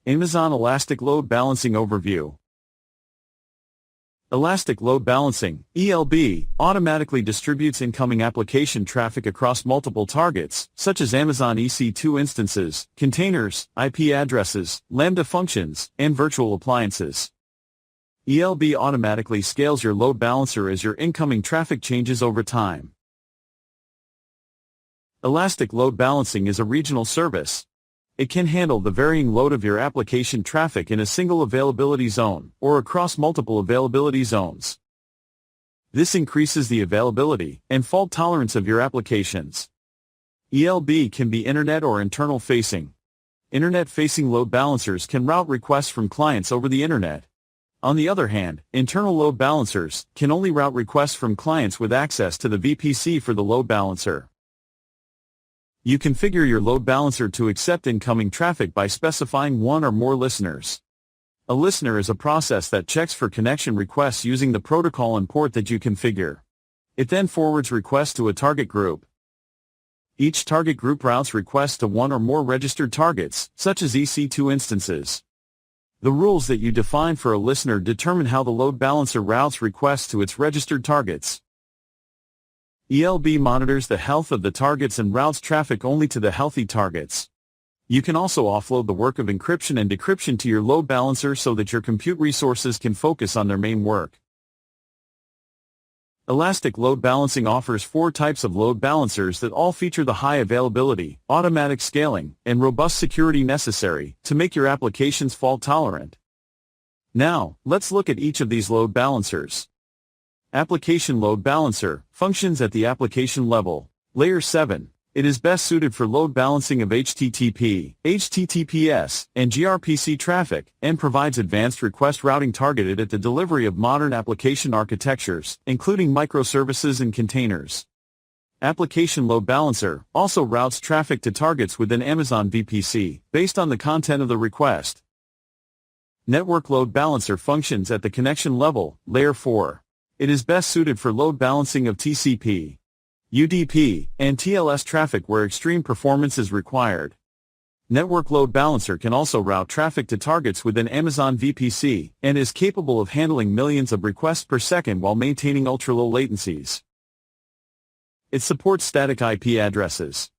Amazon Elastic Load Balancing Overview. Elastic Load Balancing, ELB, automatically distributes incoming application traffic across multiple targets, such as Amazon EC2 instances, containers, IP addresses, Lambda functions, and virtual appliances. ELB automatically scales your load balancer as your incoming traffic changes over time. Elastic Load Balancing is a regional service. It can handle the varying load of your application traffic in a single availability zone, or across multiple availability zones. This increases the availability and fault tolerance of your applications. ELB can be internet or internal facing. Internet-facing load balancers can route requests from clients over the internet. On the other hand, internal load balancers can only route requests from clients with access to the VPC for the load balancer. You configure your load balancer to accept incoming traffic by specifying one or more listeners. A listener is a process that checks for connection requests using the protocol and port that you configure. It then forwards requests to a target group. Each target group routes requests to one or more registered targets, such as EC2 instances. The rules that you define for a listener determine how the load balancer routes requests to its registered targets. ELB monitors the health of the targets and routes traffic only to the healthy targets. You can also offload the work of encryption and decryption to your load balancer so that your compute resources can focus on their main work. Elastic Load Balancing offers 4 types of load balancers that all feature the high availability, automatic scaling, and robust security necessary to make your applications fault tolerant. Now, let's look at each of these load balancers. Application Load Balancer functions at the application level. Layer 7. It is best suited for load balancing of HTTP, HTTPS, and gRPC traffic, and provides advanced request routing targeted at the delivery of modern application architectures, including microservices and containers. Application Load Balancer also routes traffic to targets within Amazon VPC, based on the content of the request. Network Load Balancer functions at the connection level. Layer 4. It is best suited for load balancing of TCP, UDP, and TLS traffic where extreme performance is required. Network Load Balancer can also route traffic to targets within Amazon VPC, and is capable of handling millions of requests per second while maintaining ultra-low latencies. It supports static IP addresses.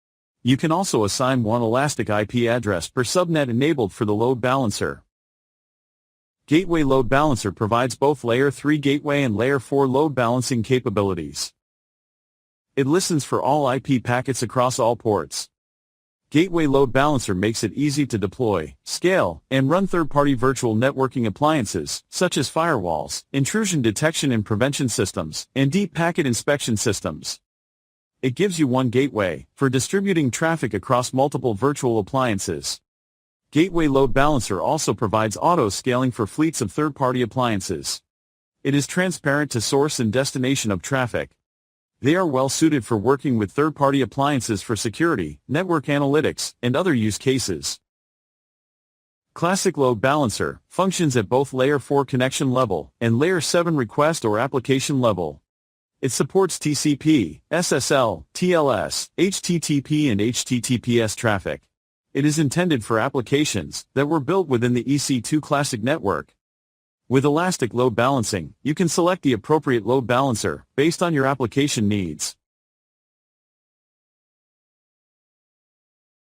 You can also assign one elastic IP address per subnet enabled for the load balancer. Gateway Load Balancer provides both Layer 3 gateway and Layer 4 load balancing capabilities. It listens for all IP packets across all ports. Gateway Load Balancer makes it easy to deploy, scale, and run third-party virtual networking appliances, such as firewalls, intrusion detection and prevention systems, and deep packet inspection systems. It gives you one gateway for distributing traffic across multiple virtual appliances. Gateway Load Balancer also provides auto-scaling for fleets of third-party appliances. It is transparent to source and destination of traffic. They are well suited for working with third-party appliances for security, network analytics, and other use cases. Classic Load Balancer functions at both Layer 4 connection level and Layer 7 request or application level. It supports TCP, SSL, TLS, HTTP and HTTPS traffic. It is intended for applications that were built within the EC2 Classic network. With Elastic Load Balancing, you can select the appropriate load balancer based on your application needs.